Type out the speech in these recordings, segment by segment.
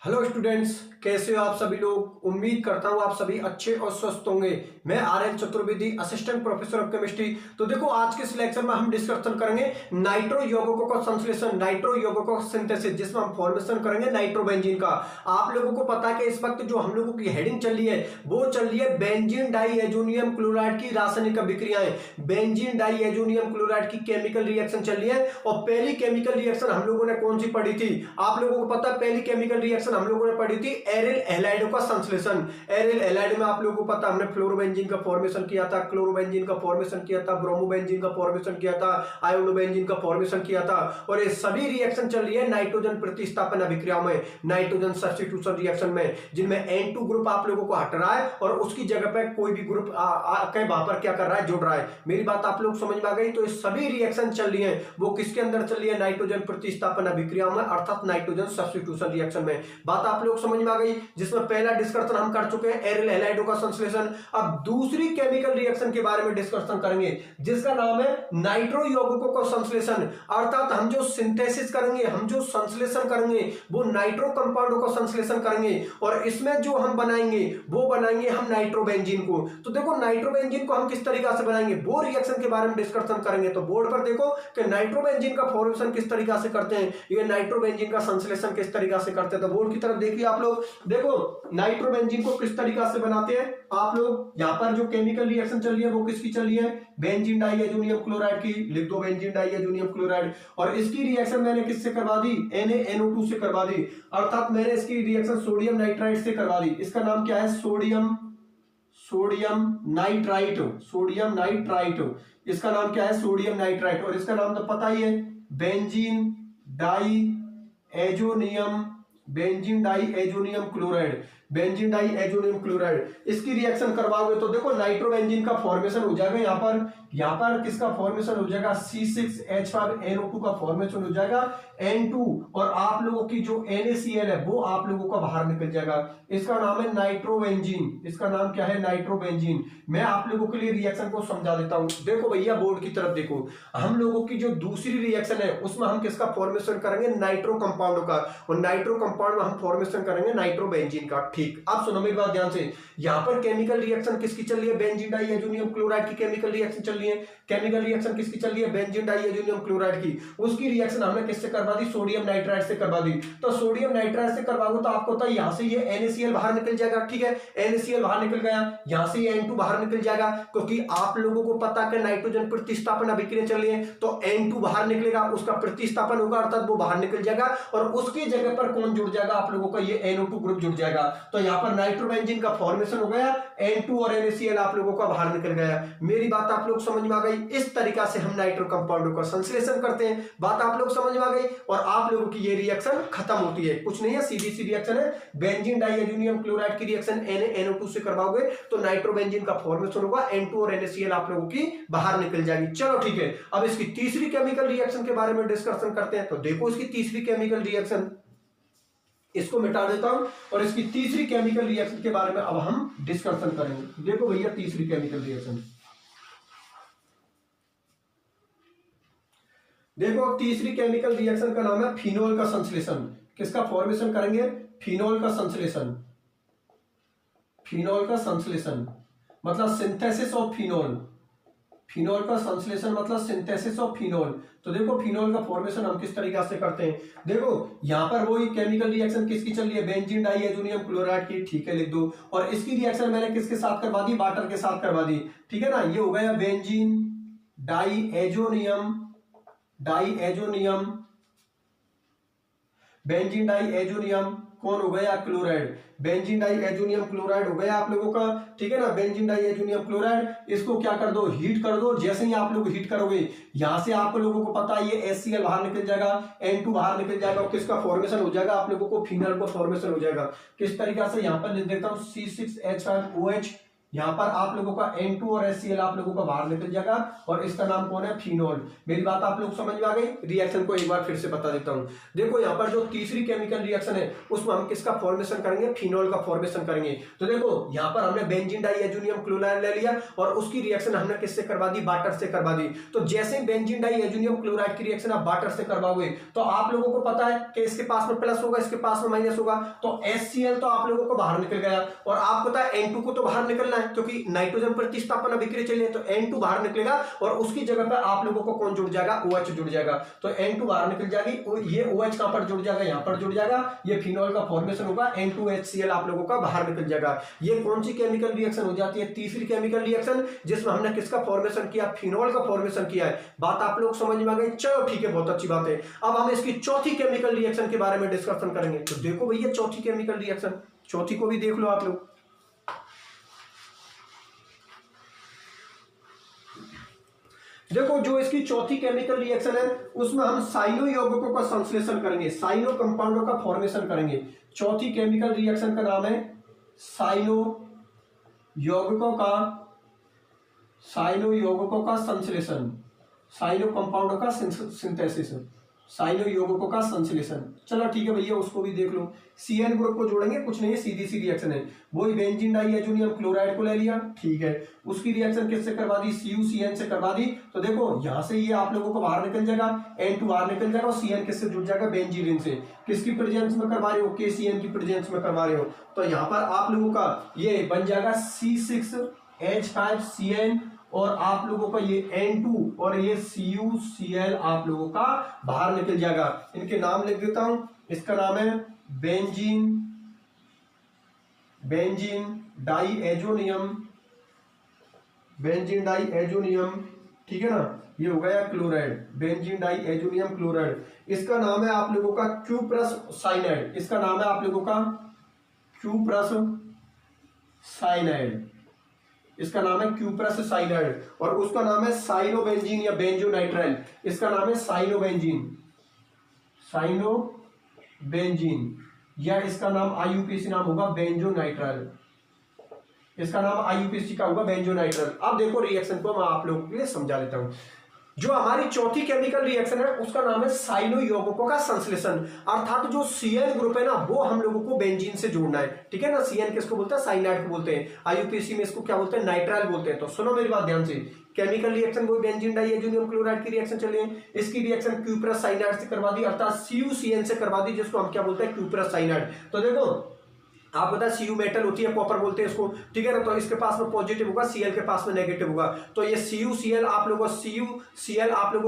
Hello students, कैसे हो आप सभी लोग। उम्मीद करता हूं आप सभी अच्छे और स्वस्थ होंगे। मैं RL. Chaturvedi, assistant professor of chemistry. तो देखो, आज के इस लेक्चर में हम डिस्कशन करेंगे नाइट्रो यौगिकों का संश्लेषण, नाइट्रो यौगिकों का सिंथेसिस, जिसमें हम फॉर्मेशन करेंगे नाइट्रोबेंजीन का। आप लोगों को पता है कि इस वक्त जो हम लोगों की हेडिंग चल रही है वो चल रही है बेंजीन डाइएजोनियम क्लोराइड की रासायनिक अभिक्रियाएं। बेंजीन डाइएजोनियम क्लोराइड की केमिकल रिएक्शन चल रही है। और पहली केमिकल रिएक्शन हम लोगों ने कौन सी पढ़ी थी? आप लोगों को पता है पहली केमिकल रिएक्शन हम लोगों ने पढ़ी थी एरिल हैलाइडों का संश्लेषण। एरिल हैलाइड में आप लोगों को पता हमने फ्लोरोबेंजीन का फॉर्मेशन किया था, क्लोरोबेंजीन का फॉर्मेशन किया था, ब्रोमोबेंजीन का फॉर्मेशन किया था, आयोनोबेंजीन का फॉर्मेशन किया था। और ये सभी रिएक्शन चल रही है नाइट्रोजन प्रतिस्थापन अभिक्रिया में, नाइट्रोजन सब्स्टिट्यूशन रिएक्शन में, जिनमें N2 ग्रुप आप लोगों को हट रहा है और उसकी जगह पर कोई भी ग्रुप आके वहां पर क्या कर रहा है, जुड़ रहा है। मेरी बात आप लोग समझ में आ गई? तो ये सभी रिएक्शन चल रही है वो किसके अंदर चल रही है? नाइट्रोजन प्रतिस्थापन अभिक्रिया में, अर्थात नाइट्रोजन सब्स्टिट्यूशन रिएक्शन में। बात आप लोग समझ में आ गई? जिसमें पहला डिस्कशन हम कर चुके हैं एरिल हैलाइडों का संश्लेषण। अब दूसरी केमिकल रिएक्शन के बारे में डिस्कशन करेंगे जिसका नाम है नाइट्रो यौगिकों का संश्लेषण। अर्थात हम जो सिंथेसिस करेंगे, हम जो संश्लेषण करेंगे वो नाइट्रो कंपाउंडों का संश्लेषण करेंगे। और इसमें जो हम बनाएंगे वो बनाएंगे हम नाइट्रोबेंजीन को। तो देखो, नाइट्रोबेंजीन को हम किस तरीके से बनाएंगे वो रिएक्शन के बारे में डिस्कशन करेंगे। तो बोर्ड पर देखो कि नाइट्रोबेंजीन का फॉर्मेशन किस तरीके से करते हैं, ये नाइट्रोबेंजीन का संश्लेषण किस तरीके से करते हैं। तो बोर्ड की तरफ देखिए आप लोग, देखो नाइट्रोबेंजीन को किस तरीके से बनाते हैं आप लोग। यहां पर जो केमिकल रिएक्शन चल रही है वो किसकी चल रही है? बेंजीन डाइएजोनियम क्लोराइड की। लिख दो बेंजीन डाइएजोनियम क्लोराइड। और इसकी रिएक्शन मैंने किससे करवा दी? NaNO2 से करवा दी। अर्थात मैंने इसकी रिएक्शन सोडियम नाइट्राइट से करवा दी। इसका नाम क्या है? Sodium nitrite. सोडियम नाइट्राइट, इसका नाम क्या है? Sodium nitrite. और इसका नाम तो पता ही है, benzene diazonium chloride. Benzene diazonium chloride इसकी रिएक्शन करवाओगे तो देखो नाइट्रोबेंजीन का फॉर्मेशन हो जाएगा। यहां पर किसका फॉर्मेशन हो जाएगा? C6H5NO2 का फॉर्मेशन हो जाएगा, N2। और आप लोगों की जो NaCl है वो आप लोगों का बाहर निकल जाएगा। इसका नाम है नाइट्रोबेंजीन। इसका नाम क्या है? नाइट्रोबेंजीन। मैं आप लोगों के लिए रिएक्शन को समझा देता हूं। देखो भैया, बोर्ड की तरफ देखो, हम लोगों की जो दूसरी रिएक्शन है उसमें हम किसका फॉर्मेशन करेंगे? नाइट्रो कंपाउंड का। और नाइट्रो कंपाउंड में हम फॉर्मेशन करेंगे नाइट्रोबेंजीन का। ठीक, अब सुनो मेरी बात ध्यान से। यहां पर केमिकल रिएक्शन किसकी चल रही है? बेंजीन डाइएजोनियम क्लोराइड की केमिकल रिएक्शन चल रही है। केमिकल रिएक्शन किसकी चल रही है? बेंजीन डाइएजोनियम क्लोराइड की। उसकी रिएक्शन हमने किससे करवा दी? सोडियम नाइट्राइट से करवा दी। तो सोडियम नाइट्राइट से करवाओगे तो आपको पता है यहां से ये NaCl बाहर निकल जाएगा। ठीक है, NaCl बाहर निकल गया, यहां से ये N2 बाहर निकल जाएगा। क्योंकि आप लोगों को पता है कि नाइट्रोजन प्रतिस्थापन अभिक्रिया चल रही है तो N2 बाहर निकलेगा, उसका प्रतिस्थापन होगा अर्थात वो बाहर निकल जाएगा। और उसकी जगह पर कौन जुड़ जाएगा? आप लोगों का ये NO2 ग्रुप जुड़ जाएगा। तो यहां पर नाइट्रोबेंजीन का फॉर्मेशन हो गया, N2 और NaCl आप लोगों का बाहर निकल गया। मेरी बात आप लोग समझ में आ गई? इस तरीका से हम नाइट्रो कंपाउंडों का संश्लेषण करते हैं। बात आप लोग समझ में आ गई? और आप लोगों की ये रिएक्शन खत्म होती है, कुछ नहीं है, सीधी सी रिएक्शन है। बेंजीन डाइएजोनियम क्लोराइड की रिएक्शन NaNO2 से करवाओगे तो नाइट्रोबेंजीन का फॉर्मेशन होगा, N2 और NaCl आप लोगों की बाहर निकल जाएगी। चलो ठीक है, अब इसकी तीसरी केमिकल रिएक्शन के बारे में डिस्कशन करते हैं। तो देखो, इसकी तीसरी केमिकल रिएक्शन, इसको मिटा देता हूं और इसकी तीसरी केमिकल रिएक्शन के बारे में अब हम डिस्कशन करेंगे। देखो भैया, तीसरी केमिकल रिएक्शन देखो, तीसरी केमिकल रिएक्शन का नाम है फिनोल का संश्लेषण। किसका फॉर्मेशन करेंगे? फिनोल का संश्लेषण। फिनोल का संश्लेषण मतलब सिंथेसिस ऑफ फिनोल। फिनोल का संश्लेषण मतलब सिंथेसिस ऑफ फिनोल। तो देखो, फिनोल का फॉर्मेशन हम किस तरीके से करते हैं। देखो, यहां पर वही केमिकल रिएक्शन किसकी चल रही है? बेंजीन डाइएजोनियम क्लोराइड की। ठीक है, लिख दो। और इसकी रिएक्शन मैंने किसके साथ करवा दी? वाटर के साथ करवा दी। ठीक है ना, ये हो गया बेंजीन डाइएजोनियम कौन हो गया? क्लोराइड। बेंजीन डाइएजोनियम क्लोराइड हो गया आप लोगों का। ठीक है ना, बेंजीन डाइएजोनियम क्लोराइड। इसको क्या कर दो? हीट कर दो। जैसे ही आप लोग हीट करोगे, यहां से आप लोगों को पता है ये HCl बाहर निकल जाएगा, N2 बाहर निकल जाएगा। और किसका फॉर्मेशन हो जाएगा? आप लोगों को फिनोल का फॉर्मेशन हो जाएगा। किस तरीके से? यहां पर लिख देता हूं C6H5OH यहाँ पर आप लोगों का N2 और HCl आप लोगों का बाहर निकल जाएगा और इसका नाम कौन है, फिनोल। मेरी बात आप लोग समझ में आ गई। रिएक्शन को एक बार फिर से बता देता हूँ। देखो यहाँ पर जो तीसरी केमिकल रिएक्शन है उसमें हम किसका फॉर्मेशन करेंगे, फिनोल का फॉर्मेशन करेंगे। तो देखो यहाँ पर हमने बेंजीन डाइएजोनियम क्लोराइड ले लिया और उसकी रिएक्शन हमने किससे करवा दी, वाटर से करवा दी। तो जैसे ही बेंजीन डाइएजोनियम क्लोराइड की रिएक्शन आप वाटर से करवाओगे तो आप लोगों को पता है कि इसके पास में प्लस होगा, इसके पास में माइनस होगा, तो HCl तो आप लोगों को बाहर निकल गया और आपको पता है N2 को तो बाहर निकलना है क्योंकि नाइट्रोजन प्रतिस्थापन अभिक्रिया चल रही है, तो N2 बाहर निकलेगा और उसकी जगह पर आप लोगों को कौन जुड़ जाएगा, OH जुड़ जाएगा। तो N2 बाहर निकल जाएगी और ये OH कहां पर जुड़ जाएगा, यहां पर जुड़ जाएगा, ये फिनोल का फॉर्मेशन होगा, N2HCl आप लोगों का बाहर निकल जाएगा। ये कौन सी केमिकल रिएक्शन हो जाती है, तीसरी केमिकल रिएक्शन, जिसमें हमने किसका फॉर्मेशन किया, फिनोल का फॉर्मेशन किया है। बात आप लोग समझ में आ गई, चलो ठीक है, बहुत अच्छी बात है। अब हम इसकी चौथी केमिकल रिएक्शन के बारे में डिस्कशन करेंगे। तो देखो भैया चौथी केमिकल रिएक्शन, चौथी को भी देख लो आप लोग। देखो जो इसकी चौथी केमिकल रिएक्शन है उसमें हम साइनो यौगिकों का संश्लेषण करेंगे, साइनो कंपाउंडों का फॉर्मेशन करेंगे। चौथी केमिकल रिएक्शन का नाम है साइनो यौगिकों का संश्लेषण, साइनो कंपाउंडों का सिंथेसिस, साइनो यौगिकों का संश्लेषण। चलो ठीक है भैया, उसको भी देख लो। CN ग्रुप को जोड़ेंगे, कुछ नहीं है, सीधी सी रिएक्शन है। वही बेंजीन डाइएजोनियम क्लोराइड को ले लिया, ठीक है, उसकी रिएक्शन किससे करवा दी, CuCN से करवा दी। तो देखो यहां से ये आप लोगों को बाहर निकल जाएगा, N2 बाहर निकल जाएगा और CN किससे जुड़ जाएगा, बेंजीन से। किसकी प्रेजेंस में करवा रहे हो, KCN की प्रेजेंस में करवा रहे हो। तो यहाँ पर आप लोगों का ये बन जाएगा C6H5CN और आप लोगों का ये N2 और ये CuCl आप लोगों का बाहर निकल जाएगा। इनके नाम लिख देता हूं, इसका नाम है बेंजीन डाइएजोनियम, ठीक है ना, ये हो गया क्लोराइड, बेंजीन डाइएजोनियम क्लोराइड। इसका नाम है आप लोगों का क्यूप्रस साइनाइड, इसका नाम है आप लोगों का क्यूप्रस साइनाइड, इसका नाम है क्यूप्रस साइनाइड। और उसका नाम है साइनोबेंजीन या बेंजोनाइट्राइल, इसका नाम है साइनोबेंजीन या इसका नाम IUPAC नाम होगा बेंजोनाइट्राइल, इसका नाम IUPAC का होगा बेंजोनाइट्राइल। अब देखो रिएक्शन को मैं आप लोगों के लिए समझा लेता हूं। जो हमारी चौथी केमिकल रिएक्शन है उसका नाम है साइनो यौगिकों का संश्लेषण, अर्थात जो CN ग्रुप है ना वो हम लोगों को बेंजीन से जोड़ना है, ठीक है ना। CN किसको बोलते हैं, साइनाइड को बोलते हैं, IUPAC में इसको क्या बोलते हैं, नाइट्राइल बोलते हैं। तो सुनो मेरी बात ध्यान से, केमिकल रिएक्शन वो बेंजीन डाइएजोनियम क्लोराइड की रिएक्शन चली है, इसकी रिएक्शन क्यूप्रस साइनाइड से करवा दी, अर्थात CuCN से करवा दी, जिसको हम क्या बोलते हैं, क्यूप्रस साइनाइड। तो देखो आप पता Cu मेटल होती है, कॉपर बोलते हैं इसको, ठीक है ना। तो इसके पास में पॉजिटिव होगा, Cl के पास में नेगेटिव होगा। तो ये CuCl आप लोगों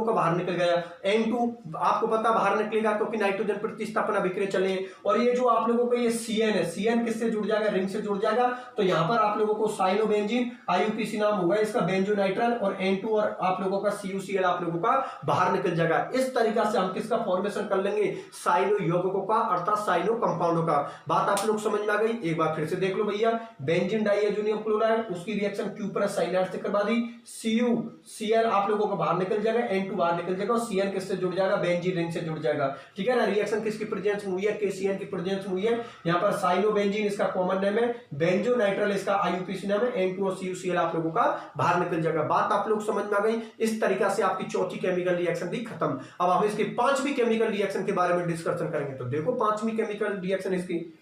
का बाहर निकल गया। N2 आपको पता बाहर निकलेगा क्योंकि नाइट्रोजन प्रतिस्थापन अभिक्रिया चले। और ये जो आप लोगों को ये CN है, CN किससे जुड़ जाएगा, रिंग से जुड़ जाएगा। तो यहाँ पर आप लोगों को साइनोबेंजीन, IUPAC नाम होगा इसका बेंजोनाइट्राइल, और N2 और आप लोगों का CuCl आप लोगों का बाहर निकल जाएगा। इस तरीका से हम किसका फॉर्मेशन कर लेंगे, साइनो यौगिकों का, अर्थात साइनो कंपाउंडों का। बात आप लोग समझ आ गई, एक बार फिर से देख लो भैया। बेंजीन डाइएजोनियम क्लोराइड, उसकी रिएक्शन क्यूप्रस साइनाइड से करवा दी, CuCl आप लोगों को बाहर निकल जाएगा, N2 बाहर निकल जाएगा और CN किससे जुड़ जाएगा, बेंजीन रिंग से जुड़ जाएगा, ठीक है ना। रिएक्शन किसकी प्रेजेंस में हुई है, KCN की प्रेजेंस में हुई है। यहाँ पर साइनोबेंजीन इसका कॉमन नेम है, बेंजोनाइट्राइल इसका IUPAC नाम है, N2 और CuCl आप लोगों का बाहर निकल जाएगा। बात आप लोग समझ में आ गई। इस तरीका से आपकी चौथी केमिकल रिएक्शन भी खत्म। अब हम इसकी पांचवी केमिकल रिएक्शन के बारे में डिस्कशन करेंगे। तो देखो पांचवी केमिकल रिएक्शन, इसकी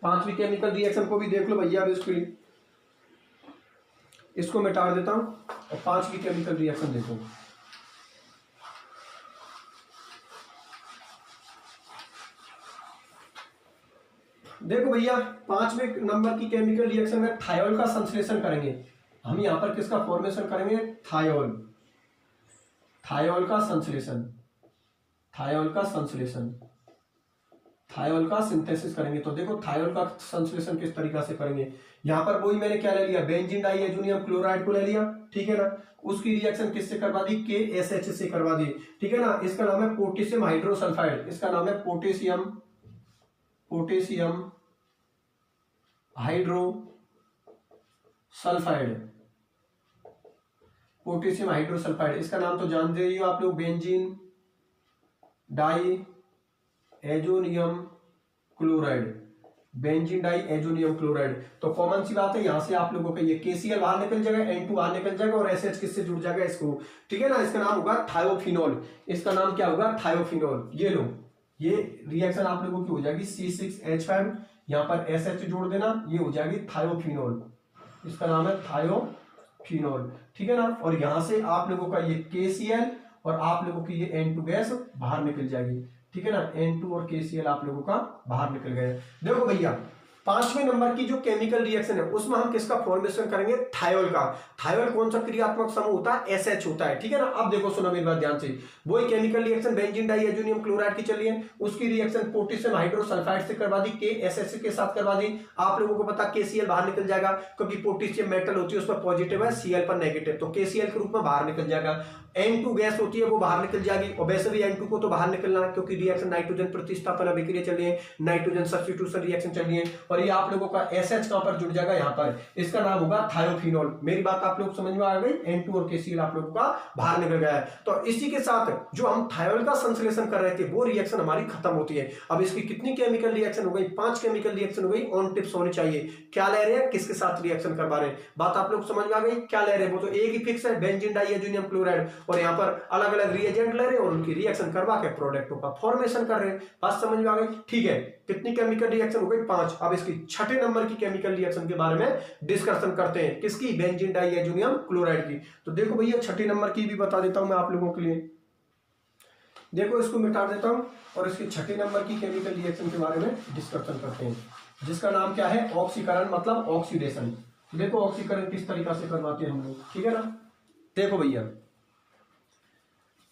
पांचवी केमिकल रिएक्शन को भी देख लो भैया। अब इसको मिटा देता हूं और पांचवी केमिकल रिएक्शन देखो। देखो भैया, पांचवें नंबर की केमिकल रिएक्शन में थायोल का संश्लेषण करेंगे। हम यहां पर किसका फॉर्मेशन करेंगे, थायोल का सिंथेसिस करेंगे। तो देखो थायोल का संश्लेषण किस तरीका से करेंगे। यहां पर वही मैंने क्या ले लिया, बेंजीन डाइएजोनियम क्लोराइड को ले लिया, ठीक है ना। उसकी रिएक्शन किससे करवा दी, KSH से करवा दी, ठीक है ना। इसका नाम है पोटेशियम हाइड्रोसल्फाइड, इसका नाम है पोटेशियम हाइड्रोसल्फाइड, इसका नाम तो जानते ही हो आप लोग, benzene diazonium chloride, benzene diazonium chloride. तो कॉमन सी बात है, यहां से आप लोगों का ये KCl बाहर निकल जाएगा, N2 बाहर निकल जाएगा और SH किससे जुड़ जाएगा, इसको, ठीक है ना। इसका नाम होगा थायोफिनोल। इसका नाम क्या होगा, थायोफिनोल। ये लो, ये रिएक्शन आप लोगों की हो जाएगी C6H5, यहां पर SH जोड़ देना, ये हो जाएगी थायोफिनोल। इसका नाम है थायोफिनोल, ठीक है ना। और यहां से आप लोगों का ये KCl और आप लोगों की ये N2 गैस बाहर निकल जाएगी, ठीक है ना। N2 और KCl आप लोगों का बाहर निकल गए। देखो भैया, 5वें नंबर की जो केमिकल रिएक्शन है उसमें हम किसका फॉर्मेशन करेंगे, थायोल का। थायोल कौन सा क्रियात्मक समूह होता है, SH होता है, ठीक है ना। अब देखो सुनो मेरी बात ध्यान से, वही chemical reaction benzene diazonium chloride की चली है, उसकी रिएक्शन पोटेशियम हाइड्रोसल्फाइड से करवा दी, KSH के साथ करवा दी। आप लोगों को पता KCl बाहर निकल जाएगा, क्योंकि पोटेशियम मेटल होती है, उस पर पॉजिटिव है, Cl पर नेगेटिव, तो KCl के रूप में बाहर निकल जाएगा। N2 गैस होती है वो बाहर निकल जाएगी, और वैसे भी N2 को तो बाहर निकलना है, क्योंकि रिएक्शन नाइट्रोजन प्रतिस्थापन अभिक्रिया चल रही है, नाइट्रोजन सब्स्टिट्यूशन रिएक्शन चल रही है। और ये आप लोगों का SH कहां पर जुड़ जाएगा, यहां पर, इसका नाम होगा थायोफिनोल। मेरी बात आप लोग समझ में आ गई, N2 और KCl आप लोगों का बाहर निकल गया है। तो इसी के साथ जो हम थायोल का संश्लेषण कर रहे थे वो रिएक्शन हमारी खत्म होती है। अब इसकी कितनी केमिकल रिएक्शन हो गई, 5 केमिकल रिएक्शन हो गई। ऑन टिप्स होनी चाहिए, क्या ले रहे हैं, किसके साथ रिएक्शन करवा रहे हैं, बात आप लोग समझ में आ गई। क्या ले रहे हैं, वो तो एक ही फिक्स है, बेंजीन डाई एजोनियम क्लोराइड, और यहाँ पर अलग अलग रिएजेंट ले रहे हैं और उनकी रिएक्शन करवा के प्रोडक्टों का फॉर्मेशन कर रहे हैं। बात समझ में आ गई, ठीक है। कितनी केमिकल रिएक्शन हो गई, 5। अब इसकी 6ठे नंबर की केमिकल रिएक्शन के बारे में डिस्कशन करते हैं, किसकी, बेंजीन डाई एजोनियम क्लोराइड की। तो देखो भैया, 6ठे नंबर की भी बता देता हूं मैं आप लोगों के लिए। देखो, इसको मिटा देता हूं और इसके 6ठे नंबर की केमिकल रिएक्शन के बारे में डिस्कशन करते हैं, जिसका नाम क्या है, ऑक्सीकरण, मतलब ऑक्सीडेशन। देखो ऑक्सीकरण किस तरीका से करवाते हैं हम लोग, ठीक है ना। देखो भैया,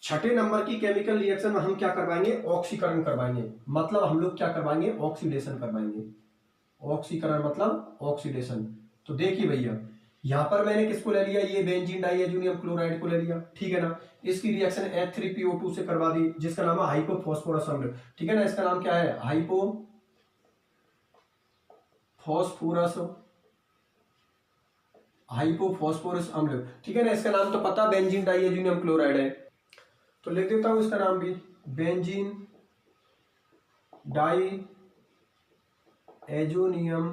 6ठे नंबर की केमिकल रिएक्शन में हम क्या करवाएंगे, ऑक्सीकरण करवाएंगे, मतलब हम लोग क्या करवाएंगे, ऑक्सीडेशन करवाएंगे। ऑक्सीकरण मतलब ऑक्सीडेशन। तो देखिए भैया, यहां पर मैंने किसको ले लिया, ये बेंजीन डाई एजोनियम क्लोराइड को ले लिया, ठीक है ना। इसकी रिएक्शन H3PO2 से करवा दी, जिसका नाम है हाइपोफॉस्फोरस अम्ल, ठीक है ना। इसका नाम क्या है, हाइपोफॉस्फोरस अम्ल, ठीक है ना। इसका नाम तो पता, बेंजीन डाई एजोनियम क्लोराइड है, तो लिख देता हूं इसका नाम भी, benzene diazonium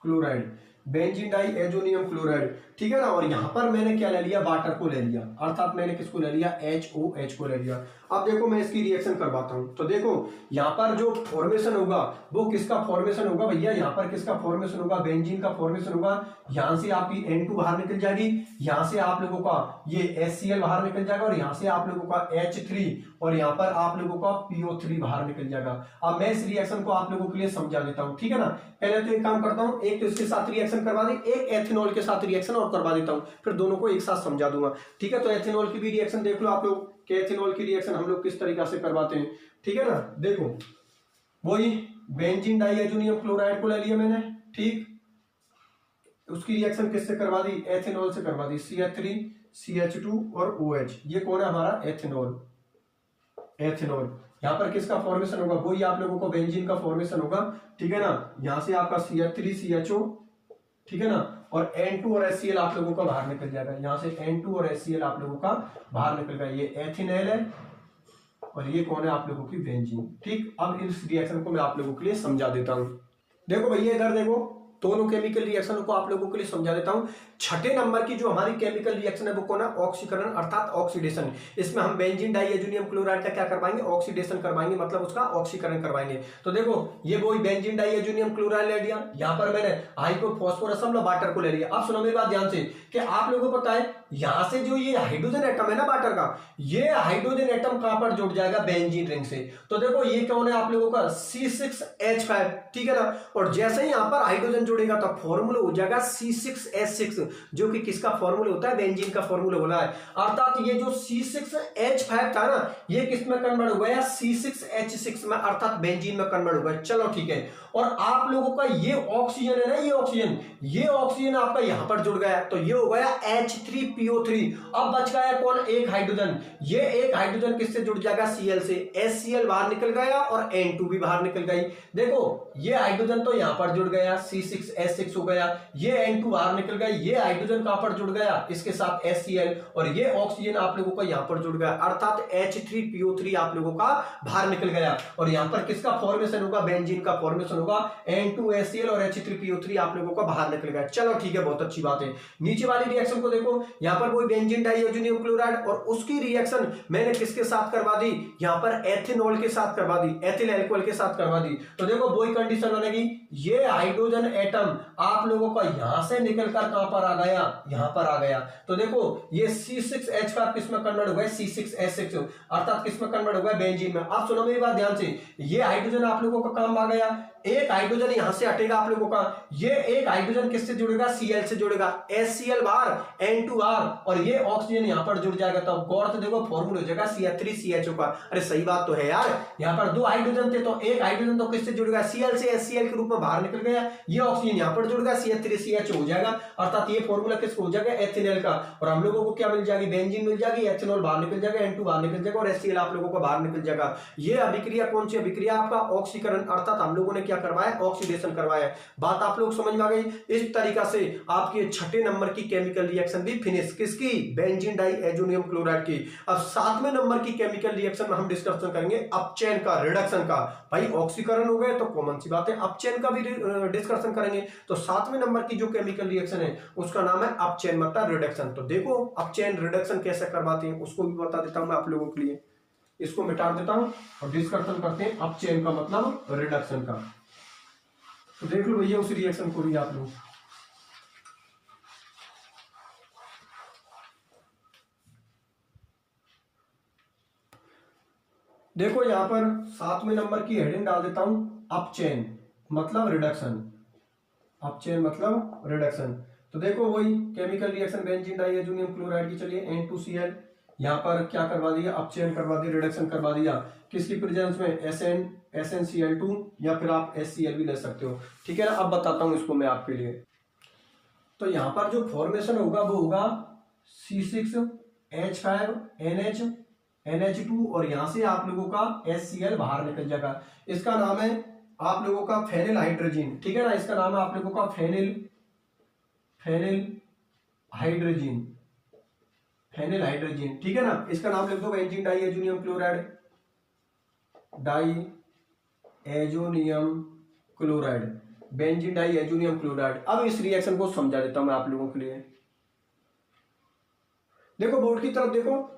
chloride, benzene diazonium chloride, ठीक है ना। और यहां पर मैंने क्या ले लिया, वाटर को ले लिया, अर्थात मैंने किसको ले लिया, HOH को ले लिया। अब देखो मैं इसकी रिएक्शन करवाता हूं। तो देखो यहां पर जो फॉर्मेशन होगा वो किसका फॉर्मेशन होगा भैया, यहां पर किसका फॉर्मेशन होगा, बेंजीन का फॉर्मेशन होगा। यहां से आपकी N2 बाहर निकल जाएगी, यहां से आप लोगों का ये HCl बाहर निकल जाएगा, और यहां से आप लोगों का H3, और यहां पर आप लोगों का PO3 बाहर निकल जाएगा। अब मैं इस रिएक्शन को आप लोगों के लिए समझा देता हूं, ठीक है ना। पहले तो एक काम करता हूं, एक तो इसके साथ रिएक्शन करवा दी, एक एथेनॉल के साथ रिएक्शन और करवा देता हूं, फिर दोनों को एक साथ समझा दूंगा, ठीक है। तो एथेनॉल की भी रिएक्शन देख लो आप लोग, कि एथेनॉल की रिएक्शन हम लोग किस तरीका से करवाते हैं, ठीक है ना। देखो, वही बेंजीन डाई एजोनियम क्लोराइड को ले लिया मैंने, ठीक, उसकी रिएक्शन किससे करवा दी, एथेनॉल से करवा दी, CH3 CH2 और OH। ये कौन है हमारा, एथेनॉल। एथेनॉल यहां पर किसका फॉर्मेशन होगा, वही आप लोगों को बेंजीन का फॉर्मेशन होगा, ठीक है ना। यहां से आपका CH3 CHO, ठीक है ना, और N2 और HCl आप लोगों का बाहर निकल जाएगा। यहां से N2 और HCl आप लोगों का बाहर निकल गया, ये एथिनॉल है और ये कौन है, आप लोगों की बेंजीन, ठीक। अब इस रिएक्शन को मैं आप लोगों के लिए समझा देता हूं। देखो भैया, इधर देखो, दोनों केमिकल रिएक्शन को आप लोगों के लिए समझा देता हूं। 6ठे नंबर की जो हमारी केमिकल रिएक्शन है वो कौन है, ऑक्सीकरण अर्थात ऑक्सीडेशन। इसमें हम बेंजीन डाई एजोनियम क्लोराइड का क्या करवाएंगे, ऑक्सीडेशन करवाएंगे, मतलब उसका ऑक्सीकरण करवाएंगे। तो देखो, ये वही बेंजीन डाई एजोनियम क्लोराइड ले लिया, यहां पर मैंने हाइपोफॉस्फोरस अम्ल वाटर को ले लिया। अब सुनो मेरी बात ध्यान से, कि आप लोगों को पता है यहां से जो ये हाइड्रोजन एटम है ना वाटर का, ये हाइड्रोजन एटम कहां पर जुड़ जाएगा, बेंजीन रिंग से। तो देखो ये कौन है आप लोगों का, C6H5, ठीक है ना। और जैसे ही यहां पर हाइड्रोजन जुड़ेगा तो फॉर्मूला हो जाएगा C6H6, जो कि किसका फॉर्मूला होता है, बेंजीन का फॉर्मूला बोला है। अर्थात ये जो C6H5 था ना, ये किस में कन्वर्ट हो गया, C6H6 में, अर्थात बेंजीन में कन्वर्ट हो गया। चलो ठीक है। और आप लोगों का ये ऑक्सीजन है ना, ये ऑक्सीजन आपका यहां पर जुड़ गया, तो ये हो गया H3 PO3। अब बच गया कौन, एक हाइड्रोजन। ये एक हाइड्रोजन किससे जुड़ जाएगा, Cl से। HCl बाहर निकल गया और N2 भी बाहर निकल गई। देखो ये हाइड्रोजन तो यहां पर जुड़ गया, C6H6 हो गया। ये N2 बाहर निकल गया, ये हाइड्रोजन कहां पर जुड़ गया, इसके साथ HCl, और ये ऑक्सीजन आप लोगों का यहां पर जुड़ गया, अर्थात H3PO3 आप लोगों का बाहर निकल गया। और यहां पर किसका फॉर्मेशन होगा, बेंजीन का फॉर्मेशन होगा। N2HCl और H3PO3 आप लोगों का बाहर निकल गया। चलो ठीक है, बहुत अच्छी बात है। नीचे वाली रिएक्शन को देखो, यहां पर कोई बेंजीन डाइअमोनियम क्लोराइड, और उसकी रिएक्शन मैंने किसके साथ करवा दी, यहां पर एथेनॉल के साथ करवा दी, एथिल अल्कोहल के साथ करवा दी। तो देखो वही कंडीशन बनेगी, ये हाइड्रोजन एटम आप लोगों का यहां से निकलकर कहां पर आ गया, यहां पर आ गया। तो देखो ये C6H का किसमें कन्वर्ट हो गया, C6H6, अर्थात किसमें कन्वर्ट हो गया, बेंजीन में। अब सुनो मेरी बात ध्यान से, ये हाइड्रोजन आप लोगों का काम आ गया, एक हाइड्रोजन यहां से हटेगा आप लोगों का, ये एक हाइड्रोजन किससे जुड़ेगा, Cl से जुड़ेगा, HCl बाहर, N2 बाहर, और ये ऑक्सीजन यहां पर जुड़ जाएगा। तो गौर से देखो फॉर्मूला हो जाएगा CH3CHO का। अरे सही बात तो है यार, यहां पर दो हाइड्रोजन थे, तो एक हाइड्रोजन तो किससे जुड़ गया, Cl से, HCl के रूप में बाहर निकल गया, ये ऑक्सीजन यहां पर जुड़ गया, CH3CHO हो जाएगा, अर्थात ये फॉर्मूला किसको हो जाएगा, एथिनॉल का। और हम लोगों को क्या मिल जाएगी, बेंजीन मिल जाएगी, एथिनॉल बाहर निकल जाएगा, N2 बाहर निकल जाएगा, और HCl आप लोगों को बाहर निकल जाएगा। ये अभिक्रिया कौन सी अभिक्रिया, आपका ऑक्सीकरण, अर्थात हम लोगों ने क्या करवाया, ऑक्सीडेशन करवाया। बात आप लोग समझ में आ गई। इस तरीका से आपकी छठे नंबर की केमिकल रिएक्शन भी फिनिश, किसकी, बेंजीन डाइअमोनियम क्लोराइड की। अब सातवें नंबर की केमिकल रिएक्शन में हम डिस्कशन करेंगे अपचयन का, रिडक्शन का। भाई ऑक्सीकरण हो गए तो कॉमन सी बात है, अपचयन का भी डिस्कशन करेंगे। तो सातवें नंबर की जो केमिकल रिएक्शन है उसका नाम है अपचयन मतलब रिडक्शन। तो देखो अपचयन रिडक्शन कैसे करवाते हैं उसको भी बता देता हूं मैं आप लोगों के लिए। इसको मिटा देता हूं और डिस्कशन करते हैं अपचयन का मतलब रिडक्शन का। तो देख लो भैया उस रिएक्शन को भी आप लोग। देखो यहां पर 7वें नंबर की हेडिंग डाल देता हूं, अपचयन मतलब रिडक्शन, अपचयन मतलब रिडक्शन। तो देखो वही chemical reaction benzene diammonium chloride की, चलिए N2Cl, यहां पर क्या करवा दिया, अपचयन करवा दिया, रिडक्शन करवा दिया, किसकी प्रेजेंस में, SnCl2, या फिर आप HCl भी ले सकते हो, ठीक है ना। अब बताता हूं इसको मैं आपके लिए। तो यहां पर जो फॉर्मेशन होगा वो होगा C6H5NH2, और यहां से आप लोगों का HCl बाहर निकल जाएगा। इसका नाम है आप लोगों का फेनिल हाइड्रोजीन, ठीक है ना, इसका नाम है आप लोगों का फेनिल हाइड्रोजीन, फेनिल हाइड्रोजीन, ठीक है ना। इसका नाम लिख दो benzene diammonium chloride, diammonium chloride, benzene diammonium chloride. अब इस रिएक्शन को समझा देता हूं मैं आप लोगों के लिए। देखो बोर्ड की तरफ देखो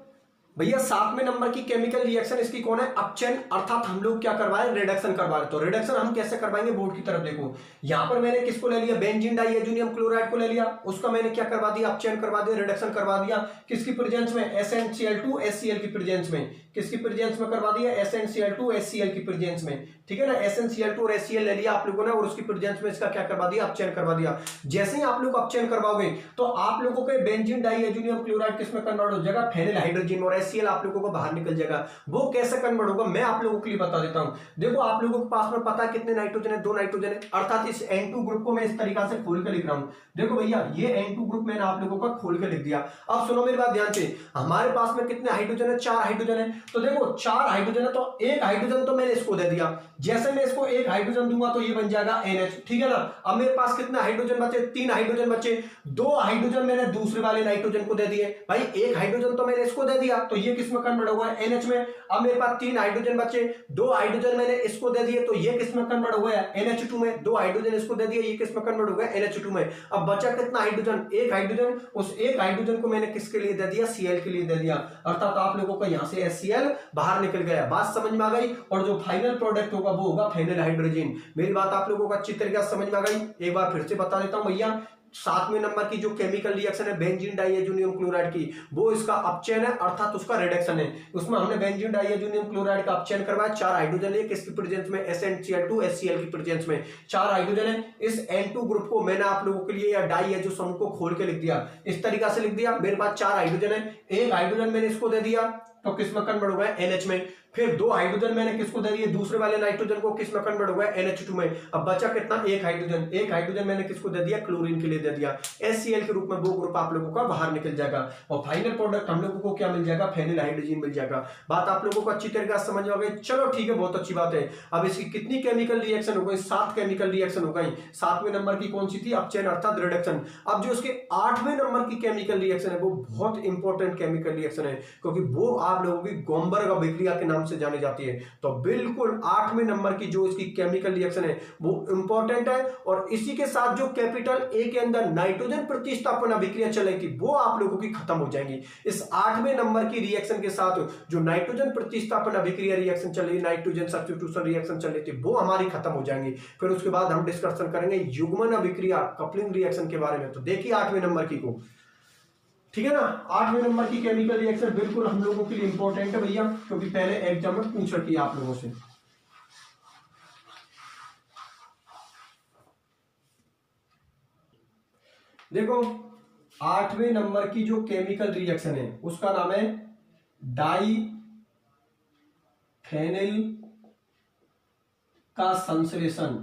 भैया, 7वें नंबर की केमिकल रिएक्शन इसकी कौन है, अपचयन, अर्थात हम लोग क्या करवाए, रिडक्शन करवा रहे। तो रिडक्शन हम कैसे करवाएंगे, बोर्ड की तरफ देखो, यहां पर मैंने किसको ले लिया, बेंजीन डाइअमोनियम क्लोराइड को ले लिया, उसका मैंने क्या करवा दिया, अपचयन करवा दिया, रिडक्शन करवा दिया, किसकी प्रेजेंस में, SnCl2 HCl की प्रेजेंस में, किसकी प्रेजेंस में करवा दिया, SnCl2 HCl की प्रेजेंस में, ठीक है ना। SnCl2 और HCl ले लिया आप लोगों ने, और उसकी प्रेजेंस में इसका क्या करवा दिया, अपचयन करवा दिया। जैसे ही आप लोग अपचयन करवाओगे तो आप लोगों के बेंजीन डाइअमोनियम क्लोराइड किसमें कन्वर्ट हो जाएगा, फेनिल हाइड्रोजीन, और HCl आप लोगों को बाहर निकल जाएगा। वो कैसे कन्वर्ट होगा मैं आप लोगों के लिए बता देता हूं। देखो आप लोगों के पास में पता है कितने नाइट्रोजन है, 2 नाइट्रोजन है, अर्थात इस N2 ग्रुप को मैं इस तरीका से खोल के लिख रहा हूं। देखो भैया ये N2 ग्रुप मैंने आप लोगों का खोल के लिख दिया। अब सुनो मेरी बात ध्यान से, हमारे पास में कितने हाइड्रोजन है, 4 हाइड्रोजन है। तो देखो 4 हाइड्रोजन है, तो एक हाइड्रोजन तो मैंने इसको दे दिया, जैसे मैं इसको एक हाइड्रोजन दूंगा तो ये बन जाएगा NH, ठीक है ना। अब मेरे पास कितने हाइड्रोजन बचे, 3 हाइड्रोजन बचे, 2 हाइड्रोजन मैंने दूसरे वाले नाइट्रोजन को दे दिए। भाई एक हाइड्रोजन तो मैंने इसको दे दिया, तो ये किसमें कन्वर्ट हुआ है, NH में। अब मेरे पास 3 हाइड्रोजन बचे, 2 हाइड्रोजन मैंने इसको दे दिए, तो ये किसमें कन्वर्ट हुआ है, NH2 में। 2 हाइड्रोजन इसको दे दिए, ये किसमें कन्वर्ट हो गया, NH2 में। अब बचा कितना हाइड्रोजन, एक हाइड्रोजन, उस एक हाइड्रोजन को मैंने किसके लिए दे दिया, Cl के लिए दे दिया, अर्थात आप लोगों को यहां से HCl बाहर निकल गया। बात समझ में आ गई। और जो फाइनल प्रोडक्ट होगा वो होगा फेनिल हाइड्रोजीन। मेरी बात आप लोगों को अच्छी तरीके से समझ में आ गई। एक बार फिर से बता देता हूं भैया, 7वें नंबर की जो केमिकल रिएक्शन है बेंजीन डाइअमोनियम क्लोराइड की, वो इसका अपचयन है, अर्थात उसका रिडक्शन है। उसमें हमने बेंजीन डाइअमोनियम क्लोराइड का अपचयन करवाया, 4 हाइड्रोजन है, किसकी प्रेजेंस में, SnCl2 HCl की प्रेजेंस में 4 हाइड्रोजन है। इस N2 ग्रुप को मैंने आप लोगों के लिए या डाई है जो समूह को खोल के लिख दिया, इस तरीका से लिख दिया। मेरे पास 4 हाइड्रोजन है, एक हाइड्रोजन मैंने इसको दे दिया, तो किस में कन्वर्ट होगा NH में। फिर 2 हाइड्रोजन मैंने किसको दे दिए, दूसरे वाले नाइट्रोजन को, किस में कन्वर्ट होगा NH2 में। अब बचा कितना, एक हाइड्रोजन मैंने किसको दे दिया, क्लोरीन के लिए दे दिया। HCl के रूप में वो ग्रुप आप लोगों का बाहर निकल जाएगा और फाइनल प्रोडक्ट हम लोगों को क्या मिल जाएगा, फेनिल हाइड्रोजन मिल जाएगा। बात आप लोगों को अच्छी तरीके से समझ में आ गई। चलो ठीक है, बहुत अच्छी बात है। अब इसकी कितनी केमिकल रिएक्शन हो गई, 7 केमिकल रिएक्शन हो गई। 7वें नंबर की कौन सी थी, अपचयन अर्थात रिडक्शन। अब जो उसके 8वें नंबर की केमिकल रिएक्शन है वो बहुत इंपॉर्टेंट केमिकल रिएक्शन है, क्योंकि वो आप लोगों की गोमबर्ग अभिक्रिया के नाम से जानी जाती है। तो बिल्कुल 8वें नंबर की जो इसकी केमिकल रिएक्शन है वो इंपॉर्टेंट है। और इसी के साथ जो कैपिटल ए के अंदर नाइट्रोजन प्रतिस्थापन अभिक्रिया चल रही थी वो आप लोगों की खत्म हो जाएंगी। इस 8वें नंबर की रिएक्शन के साथ जो नाइट्रोजन प्रतिस्थापन अभिक्रिया रिएक्शन चल रही, नाइट्रोजन सब्स्टिट्यूशन रिएक्शन चल रही थी, वो हमारी खत्म हो जाएंगी। फिर उसके बाद हम डिस्कशन करेंगे युग्मन अभिक्रिया, कपलिंग रिएक्शन के बारे में। तो देखिए 8वें नंबर की को, ठीक है ना, 8वें नंबर की केमिकल रिएक्शन बिल्कुल हम लोगों के लिए इंपॉर्टेंट है भैया, क्योंकि पहले एग्जाम में पूछ रखी है आप लोगों से। देखो 8वें नंबर की जो केमिकल रिएक्शन है उसका नाम है डाई फेनिल का संश्लेषण।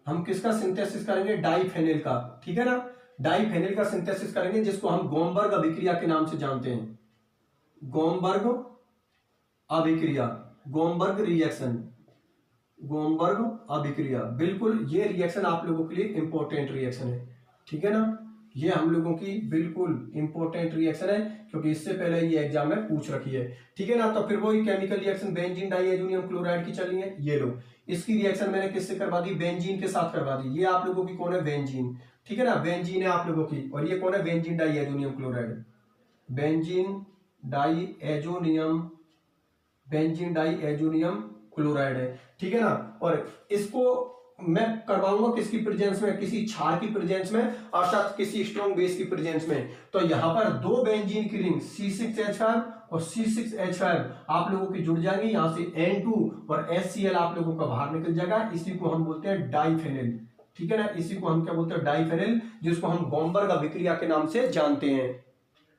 हम किसका सिंथेसिस करेंगे, डाइफेनिल का, ठीक है ना, डाइफेनिल का सिंथेसिस करेंगे, जिसको हम गोमबर्ग अभिक्रिया के नाम से जानते हैं। गोमबर्ग अभिक्रिया, गोमबर्ग रिएक्शन, गोमबर्ग अभिक्रिया। बिल्कुल ये रिएक्शन आप लोगों के लिए इंपॉर्टेंट रिएक्शन है, ठीक है ना, ये हम लोगों की बिल्कुल इंपॉर्टेंट रिएक्शन है, क्योंकि इससे पहले ये एग्जाम में पूछ रखी है, ठीक है ना। तो फिर वही chemical reaction benzene diazonium chloride की चली है, ये लो, इसकी रिएक्शन मैंने किससे करवा दी, बेंजीन के साथ करवा दी। ये आप लोगों की कौन है, बेंजीन, ठीक है ना, बेंजीन है आप लोगों की। और ये कौन है, benzene diazonium chloride, benzene diazonium, benzene diazonium chloride है, ठीक है ना। और इसको मैं करवाऊंगा किसकी प्रेजेंस में, किसी क्षार की प्रेजेंस में, अर्थात किसी स्ट्रॉन्ग बेस की प्रेजेंस में। तो यहां पर 2 बेंजीन की रिंग C6H5 और C6H5 आप लोगों की जुड़ जाएंगी, यहां से N2 और HCl आप लोगों का बाहर निकल जाएगा। इसी को हम बोलते हैं डाइफेनिल, ठीक है ना, इसी को हम क्या बोलते हैं, डाइफेनिल, जिसको हम गोमबर्ग अभिक्रिया के नाम से जानते हैं।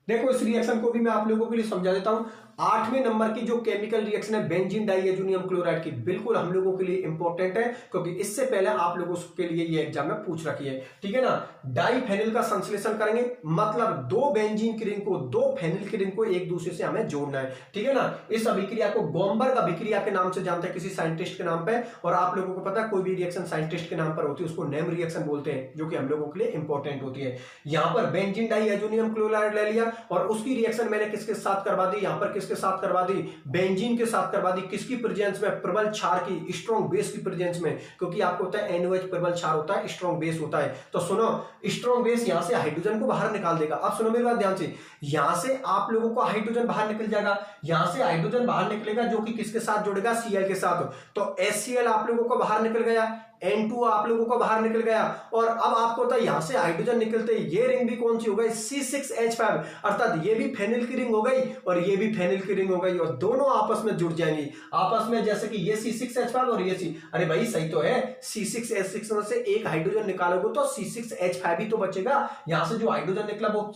देखो इस रिएक्शन को भी मैं आप लोगों के लिए समझा देता हूं। 8वें नंबर की जो केमिकल रिएक्शन है बेंजीन डाइएजोनियम क्लोराइड की, बिल्कुल हम लोगों के लिए इंपॉर्टेंट है, क्योंकि इससे पहले आप लोगों के लिए ये एग्जाम में पूछ रखी है, ठीक है ना। डाइफेनिल का संश्लेषण करेंगे, मतलब 2 बेंजीन की रिंग को, 2 फेनिल की रिंग को एक दूसरे से हमें जोड़ना है, ठीक है ना। इस अभिक्रिया को गोमबर्ग अभिक्रिया के नाम से जानते हैं, किसी साइंटिस्ट के नाम पे। और आप लोगों को पता है कोई भी रिएक्शन साइंटिस्ट के नाम पर होती है उसको नेम रिएक्शन बोलते हैं, जो कि हम लोगों के लिए इंपॉर्टेंट होती है। यहां पर बेंजीन डाइएजोनियम क्लोराइड ले लिया और उसकी रिएक्शन मैंने किसके साथ करवा दी, यहां पर किसके साथ करवा दी, बेंजीन के साथ करवा दी। किसकी प्रेजेंस में, प्रबल क्षार की, स्ट्रॉन्ग बेस की प्रेजेंस में, क्योंकि आपको होता है NOH प्रबल क्षार होता है, स्ट्रॉन्ग बेस होता है। तो सुनो, स्ट्रॉन्ग बेस यहां से हाइड्रोजन को बाहर निकाल देगा। अब सुनो मेरी बात ध्यान से, यहां से आप लोगों को हाइड्रोजन बाहर निकल जाएगा, यहां से हाइड्रोजन बाहर निकलेगा जो कि किसके साथ जुड़ेगा, Cl के साथ। तो HCl आप लोगों को बाहर निकल गया, N2 आप लोगों को बाहर निकल गया। और अब आपको पता है यहां से हाइड्रोजन निकलते ये रिंग भी कौन सी हो गई, C6H5, अर्थात ये भी फेनिल की रिंग हो गई और ये भी फेनिल की रिंग हो गई, और दोनों आपस में जुड़ जाएंगी आपस में, जैसे कि ये C6H5 और ये अरे भाई सही तो है, C6H6 में से एक हाइड्रोजन निकालोगे तो C6H5 ही तो बचेगा। यहां से जो हाइड्रोजन निकला वो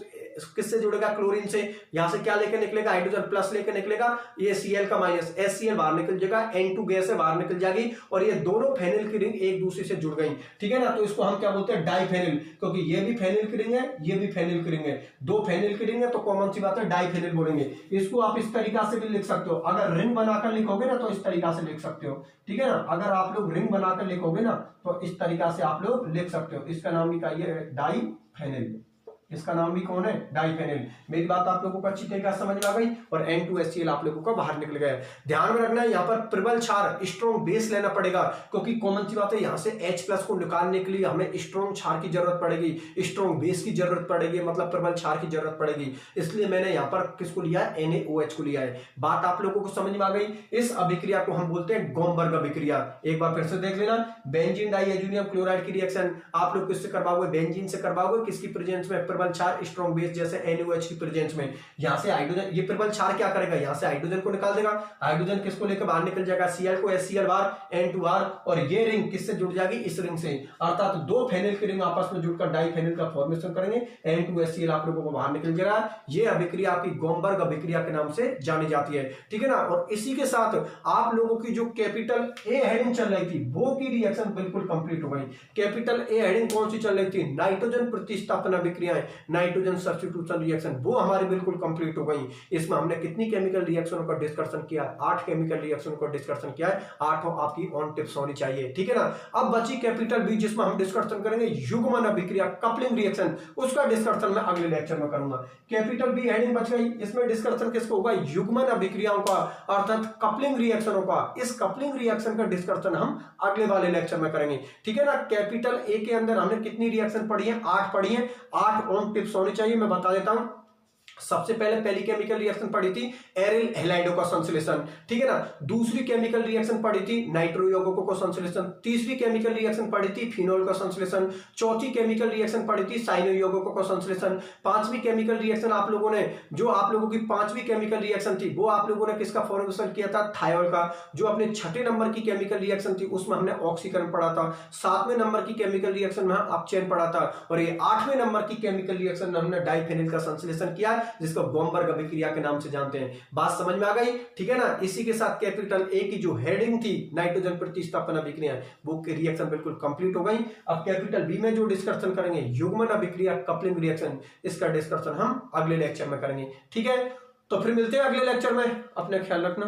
किससे जुड़ेगा, क्लोरीन से। यहां से क्या लेकर निकलेगा, हाइड्रोजन प्लस लेकर निकलेगा, ये Cl का माइनस, HCl बाहर निकल जाएगा, N2 गैस है बाहर निकल जाएगी, और ये दोनों फेनिल की रिंग एक दूसरे से जुड़ गई, ठीक है ना। तो इसको हम क्या बोलते हैं, डाइफेनिल, क्योंकि ये भी फेनिल की रिंग है, ये भी फेनिल की रिंग है, 2 फेनिल की रिंग है, तो कॉमन सी बात है डाइफेनिल बोलेंगे। इसको आप इस तरीका से भी लिख सकते हो, अगर रिंग बनाकर लिखोगे ना तो इस तरीका से लिख सकते हो, ठीक है ना। अगर आप लोग रिंग बनाकर लिखोगे ना तो इस तरीका से आप लोग लिख सकते हो। इसका नाम भी क्या है, डाइफेनिल, इसका नाम भी कौन है, डाइफेनिल। मेरी बात आप लोगों को अच्छी तरीके से समझ में आ गई। और N2HCl आप लोगों को बाहर निकल गया। ध्यान में रखना है यहाँ पर प्रबल क्षार, स्ट्रॉन्ग बेस लेना पड़ेगा, क्योंकि कॉमन सी बात है यहाँ से H+ को निकालने के लिए हमें स्ट्रॉन्ग क्षार की जरूरत पड़ेगी, स्ट्रॉन्ग बेस की जरूरत पड़ेगी, मतलब प्रबल क्षार की जरूरत पड़ेगी। इसलिए मैंने यहाँ पर किसको लिया है, NaOH को लिया है। बात आप लोगों को समझ में आ गई। इस अभिक्रिया को हम बोलते हैं गोमबर्ग अभिक्रिया। एक बार फिर से देख लेना, बेंजीन डाइएजोनियम क्लोराइड की रिएक्शन आप लोग किससे करवाओगे, बेंजीन से करवाओगे, किसकी प्रेजेंस में, प्रबल क्षार स्ट्रॉन्ग बेस जैसे NaOH की प्रेजेंस में यहाँ से हाइड्रोजन, ये प्रबल क्षार क्या करेगा, यहाँ से हाइड्रोजन को निकाल देगा, हाइड्रोजन किसको लेकर बाहर निकल जाएगा, Cl को HCl बार N2R, और ये रिंग किससे जुड़ जाएगी, इस रिंग से, अर्थात दो फेनिल की रिंग आपस में जुड़कर डाइफेनिल का फॉर्मेशन करेंगे, N2HCl आप लोगों को बाहर निकल जाएगा। ये अभिक्रिया आपकी गोमबर्ग अभिक्रिया के नाम से जानी जाती है, ठीक है ना। और इसी के साथ आप लोगों की जो कैपिटल ए हेडिंग चल रही थी वो की रिएक्शन बिल्कुल कंप्लीट हो गई। कैपिटल ए हेडिंग कौन सी चल रही थी, नाइट्रोजन प्रतिस्थापन अभिक्रियाएं, नाइट्रोजन सब्स्टिट्यूशन रिएक्शन, वो हमारी बिल्कुल कंप्लीट हो गई। इसमें हमने कितनी केमिकल रिएक्शनों का डिस्कशन किया, 8 केमिकल रिएक्शनों का डिस्कशन किया है, 8 आपकी ऑन टिप्स होनी चाहिए, ठीक है ना। अब बची कैपिटल बी जिसमें हम डिस्कशन करेंगे युग्मन अभिक्रिया, कपलिंग रिएक्शन, उसका डिस्कशन मैं अगले लेक्चर में करूंगा। कैपिटल बी हेडिंग बच गई, इसमें डिस्कशन किसको होगा, युग्मन अभिक्रियाओं का अर्थात कपलिंग रिएक्शनों का। इस कपलिंग रिएक्शन का डिस्कशन हम अगले वाले लेक्चर में करेंगे, ठीक है ना। कैपिटल ए के अंदर हमने कितनी रिएक्शन पढ़ी है, 8 पढ़ी है, 8 ऑन टिप्स होनी चाहिए। मैं बता देता हूं, सबसे पहले पहली केमिकल रिएक्शन पढ़ी थी एरिल हैलाइडों का संश्लेषण, ठीक है ना। दूसरी केमिकल रिएक्शन पढ़ी थी नाइट्रो यौगिकों का संश्लेषण। तीसरी केमिकल रिएक्शन पढ़ी थी फिनोल का संश्लेषण। चौथी केमिकल रिएक्शन पढ़ी थी साइनो यौगिकों का संश्लेषण। पांचवी केमिकल रिएक्शन आप लोगों ने, जो आप लोगों की पांचवी केमिकल रिएक्शन थी वो आप लोगों ने किसका फॉर्मेशन किया था, थायोल का। जो अपने छठे नंबर की केमिकल रिएक्शन थी उसमें हमने ऑक्सीकरण पढ़ा था। 7वें नंबर की केमिकल रिएक्शन में अपचयन पढ़ा था, और ये 8वें नंबर की केमिकल रिएक्शन में हमने डाइफेनिल का संश्लेषण किया, जिसको गोमबर्ग अभिक्रिया के नाम से जानते हैं। बात समझ में आ गई, ठीक है ना। इसी के साथ कैपिटल ए की जो हेडिंग थी नाइट्रोजन प्रतिस्थापन अभिक्रिया, वो की रिएक्शन बिल्कुल कंप्लीट हो गई। अब कैपिटल बी में जो डिस्कशन करेंगे युग्मन अभिक्रिया, कपलिंग रिएक्शन, इसका डिस्कशन हम अगले लेक्चर में करेंगे, ठीक है। तो फिर मिलते हैं अगले लेक्चर में, अपने ख्याल रखना।